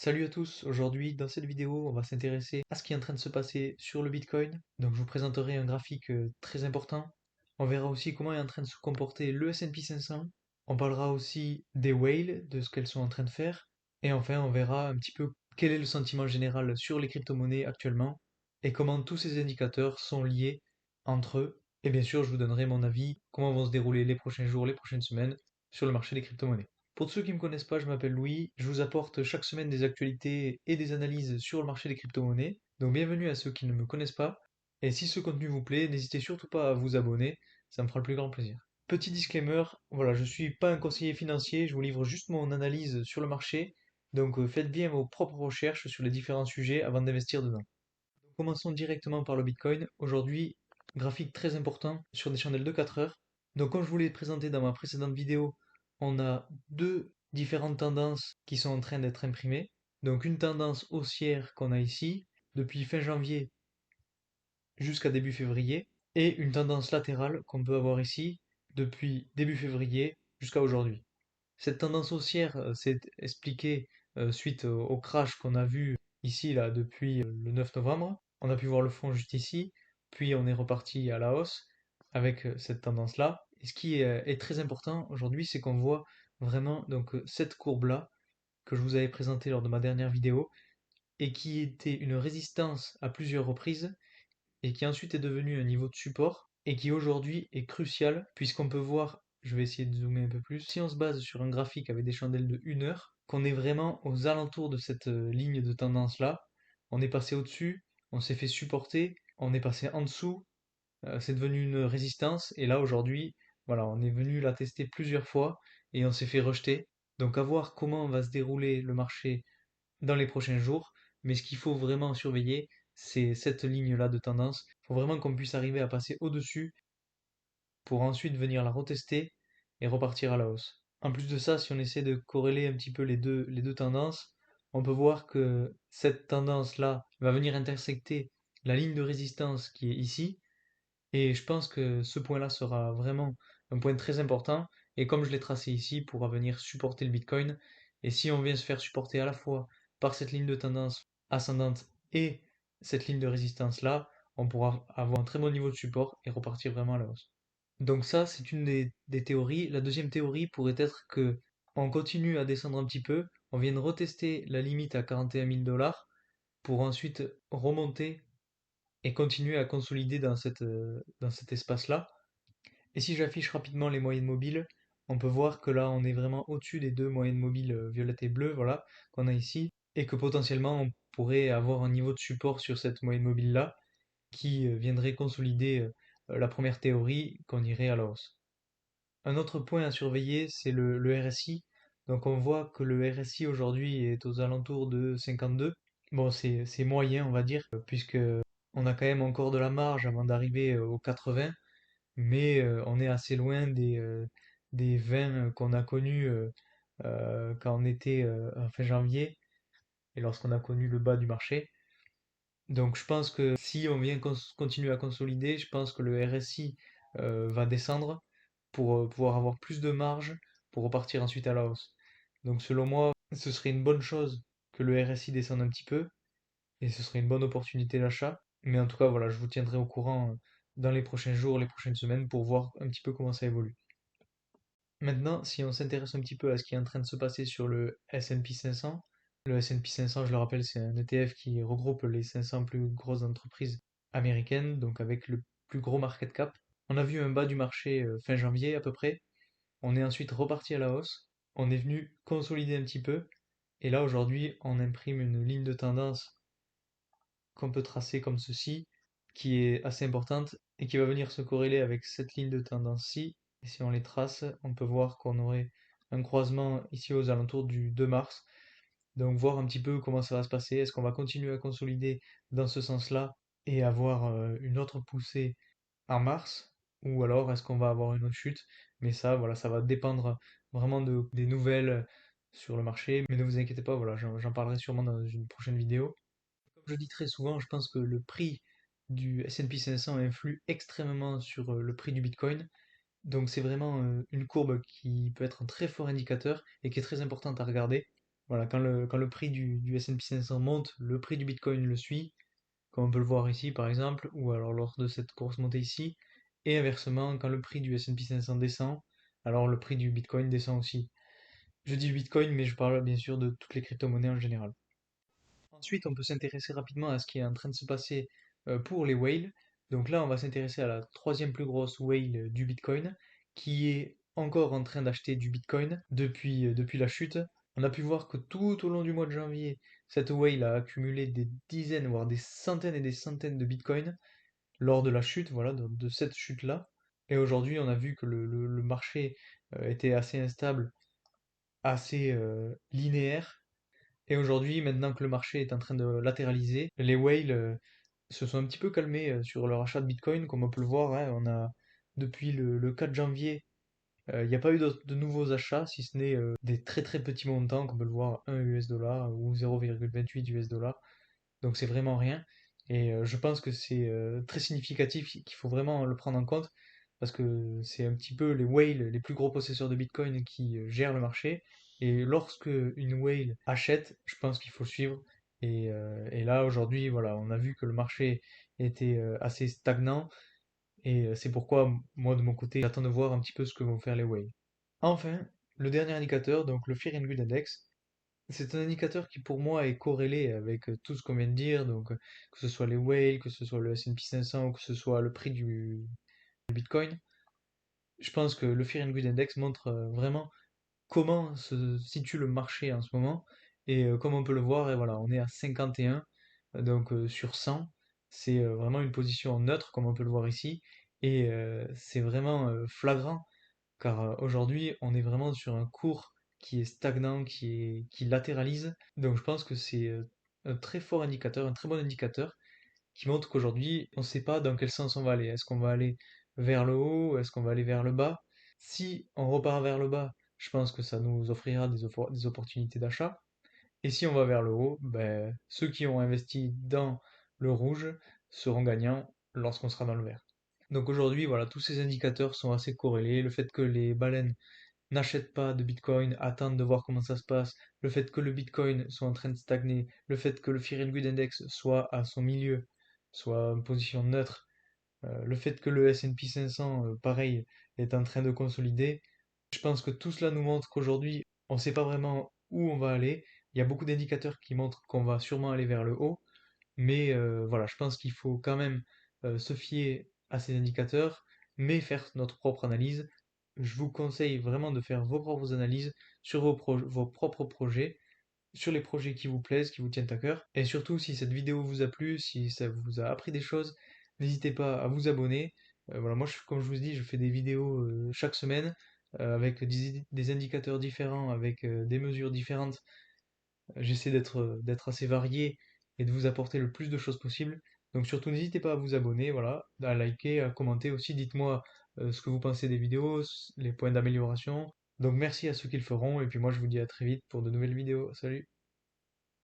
Salut à tous, aujourd'hui dans cette vidéo on va s'intéresser à ce qui est en train de se passer sur le Bitcoin. Donc je vous présenterai un graphique très important. On verra aussi comment est en train de se comporter le S&P 500. On parlera aussi des whales, de ce qu'elles sont en train de faire. Et enfin on verra un petit peu quel est le sentiment général sur les crypto-monnaies actuellement et comment tous ces indicateurs sont liés entre eux. Et bien sûr je vous donnerai mon avis, comment vont se dérouler les prochains jours, les prochaines semaines sur le marché des crypto-monnaies. Pour ceux qui ne me connaissent pas, je m'appelle Louis, je vous apporte chaque semaine des actualités et des analyses sur le marché des crypto-monnaies. Donc bienvenue à ceux qui ne me connaissent pas. Et si ce contenu vous plaît, n'hésitez surtout pas à vous abonner, ça me fera le plus grand plaisir. Petit disclaimer, voilà, je suis pas un conseiller financier, je vous livre juste mon analyse sur le marché. Donc faites bien vos propres recherches sur les différents sujets avant d'investir dedans. Donc, commençons directement par le Bitcoin. Aujourd'hui, graphique très important sur des chandelles de 4 heures. Donc comme je vous l'ai présenté dans ma précédente vidéo, on a deux différentes tendances qui sont en train d'être imprimées. Donc une tendance haussière qu'on a ici depuis fin janvier jusqu'à début février et une tendance latérale qu'on peut avoir ici depuis début février jusqu'à aujourd'hui. Cette tendance haussière s'est expliquée suite au crash qu'on a vu ici là depuis le 9 novembre. On a pu voir le fond juste ici, puis on est reparti à la hausse avec cette tendance-là. Et ce qui est très important aujourd'hui, c'est qu'on voit vraiment donc cette courbe-là que je vous avais présentée lors de ma dernière vidéo et qui était une résistance à plusieurs reprises et qui ensuite est devenu un niveau de support et qui aujourd'hui est crucial puisqu'on peut voir, je vais essayer de zoomer un peu plus, si on se base sur un graphique avec des chandelles de 1 heure, qu'on est vraiment aux alentours de cette ligne de tendance là, on est passé au-dessus, on s'est fait supporter, on est passé en dessous, c'est devenu une résistance et là aujourd'hui, voilà, on est venu la tester plusieurs fois et on s'est fait rejeter. Donc à voir comment va se dérouler le marché dans les prochains jours. Mais ce qu'il faut vraiment surveiller, c'est cette ligne-là de tendance. Il faut vraiment qu'on puisse arriver à passer au-dessus pour ensuite venir la retester et repartir à la hausse. En plus de ça, si on essaie de corréler un petit peu les deux tendances, on peut voir que cette tendance-là va venir intersecter la ligne de résistance qui est ici. Et je pense que ce point-là sera vraiment un point très important. Et comme je l'ai tracé ici, pourra venir supporter le Bitcoin. Et si on vient se faire supporter à la fois par cette ligne de tendance ascendante et cette ligne de résistance là, on pourra avoir un très bon niveau de support et repartir vraiment à la hausse. Donc ça, c'est une des théories. La deuxième théorie pourrait être que on continue à descendre un petit peu, on vienne retester la limite à 41 000 dollars pour ensuite remonter et continuer à consolider dans cet espace-là. Et si j'affiche rapidement les moyennes mobiles, on peut voir que là on est vraiment au-dessus des deux moyennes mobiles violettes et bleues, voilà, qu'on a ici, et que potentiellement on pourrait avoir un niveau de support sur cette moyenne mobile-là qui viendrait consolider la première théorie qu'on irait à la hausse. Un autre point à surveiller, c'est le RSI. Donc on voit que le RSI aujourd'hui est aux alentours de 52. Bon, c'est moyen, on va dire, puisque on a quand même encore de la marge avant d'arriver aux 80, mais on est assez loin des 20 qu'on a connus quand on était en fin janvier et lorsqu'on a connu le bas du marché. Donc je pense que si on vient continuer à consolider, je pense que le RSI va descendre pour pouvoir avoir plus de marge pour repartir ensuite à la hausse. Donc selon moi, ce serait une bonne chose que le RSI descende un petit peu et ce serait une bonne opportunité d'achat. Mais en tout cas, voilà, je vous tiendrai au courant dans les prochains jours, les prochaines semaines pour voir un petit peu comment ça évolue. Maintenant, si on s'intéresse un petit peu à ce qui est en train de se passer sur le S&P 500, le S&P 500, je le rappelle, c'est un ETF qui regroupe les 500 plus grosses entreprises américaines, donc avec le plus gros market cap. On a vu un bas du marché fin janvier à peu près. On est ensuite reparti à la hausse. On est venu consolider un petit peu. Et là, aujourd'hui, on imprime une ligne de tendance qu'on peut tracer comme ceci, qui est assez importante et qui va venir se corréler avec cette ligne de tendance-ci. Et si on les trace, on peut voir qu'on aurait un croisement ici aux alentours du 2 mars. Donc voir un petit peu comment ça va se passer. Est-ce qu'on va continuer à consolider dans ce sens-là et avoir une autre poussée en mars? Ou alors est-ce qu'on va avoir une autre chute? Mais ça, voilà, ça va dépendre vraiment des nouvelles sur le marché. Mais ne vous inquiétez pas, voilà, j'en parlerai sûrement dans une prochaine vidéo. Comme je dis très souvent, je pense que le prix du S&P 500 influe extrêmement sur le prix du Bitcoin. Donc c'est vraiment une courbe qui peut être un très fort indicateur et qui est très importante à regarder. Voilà, quand le prix du S&P 500 monte, le prix du Bitcoin le suit, comme on peut le voir ici par exemple, ou alors lors de cette grosse montée ici. Et inversement, quand le prix du S&P 500 descend, alors le prix du Bitcoin descend aussi. Je dis le Bitcoin, mais je parle bien sûr de toutes les crypto-monnaies en général. Ensuite, on peut s'intéresser rapidement à ce qui est en train de se passer pour les whales. Donc là, on va s'intéresser à la troisième plus grosse whale du Bitcoin, qui est encore en train d'acheter du Bitcoin depuis la chute. On a pu voir que tout au long du mois de janvier, cette whale a accumulé des dizaines, voire des centaines et des centaines de Bitcoin lors de la chute, voilà, de cette chute-là. Et aujourd'hui, on a vu que le marché était assez instable, assez linéaire. Et aujourd'hui, maintenant que le marché est en train de latéraliser, les whales se sont un petit peu calmés sur leur achat de Bitcoin, comme on peut le voir, hein. On a, depuis le 4 janvier, il n'y a pas eu de nouveaux achats, si ce n'est des très très petits montants, comme on peut le voir, 1 US$ ou 0,28 US$. Donc c'est vraiment rien. Et je pense que c'est très significatif, qu'il faut vraiment le prendre en compte, parce que c'est un petit peu les whales, les plus gros possesseurs de Bitcoin qui gèrent le marché. Et lorsque une whale achète, je pense qu'il faut suivre. Et là, aujourd'hui, voilà, on a vu que le marché était assez stagnant. Et c'est pourquoi, moi, de mon côté, j'attends de voir un petit peu ce que vont faire les whales. Enfin, le dernier indicateur, donc le Fear and Greed Index, c'est un indicateur qui pour moi est corrélé avec tout ce qu'on vient de dire, donc que ce soit les whales, que ce soit le S&P 500 ou que ce soit le prix du Bitcoin. Je pense que le Fear and Greed Index montre vraiment comment se situe le marché en ce moment. Et comme on peut le voir, et voilà, on est à 51, donc sur 100. C'est vraiment une position neutre, comme on peut le voir ici. Et c'est vraiment flagrant car aujourd'hui, on est vraiment sur un cours qui est stagnant, qui latéralise. Donc je pense que c'est un très fort indicateur, un très bon indicateur, qui montre qu'aujourd'hui, on ne sait pas dans quel sens on va aller. Est-ce qu'on va aller vers le haut? Est-ce qu'on va aller vers le bas? Si on repart vers le bas, je pense que ça nous offrira des opportunités d'achat. Et si on va vers le haut, ben, ceux qui ont investi dans le rouge seront gagnants lorsqu'on sera dans le vert. Donc aujourd'hui, voilà, tous ces indicateurs sont assez corrélés. Le fait que les baleines n'achètent pas de Bitcoin, attendent de voir comment ça se passe, le fait que le Bitcoin soit en train de stagner, le fait que le Fear and Greed Index soit à son milieu, soit en position neutre, le fait que le S&P 500, pareil, est en train de consolider, je pense que tout cela nous montre qu'aujourd'hui, on ne sait pas vraiment où on va aller. Il y a beaucoup d'indicateurs qui montrent qu'on va sûrement aller vers le haut, mais voilà, je pense qu'il faut quand même se fier à ces indicateurs, mais faire notre propre analyse. Je vous conseille vraiment de faire vos propres analyses sur vos propres projets, sur les projets qui vous plaisent, qui vous tiennent à cœur. Et surtout, si cette vidéo vous a plu, si ça vous a appris des choses, n'hésitez pas à vous abonner. Voilà, moi, comme je vous dis, je fais des vidéos chaque semaine avec des indicateurs différents, avec des mesures différentes. J'essaie d'être assez varié et de vous apporter le plus de choses possible. Donc surtout, n'hésitez pas à vous abonner, voilà, à liker, à commenter aussi. Dites-moi ce que vous pensez des vidéos, les points d'amélioration. Donc merci à ceux qui le feront, et puis moi je vous dis à très vite pour de nouvelles vidéos. Salut!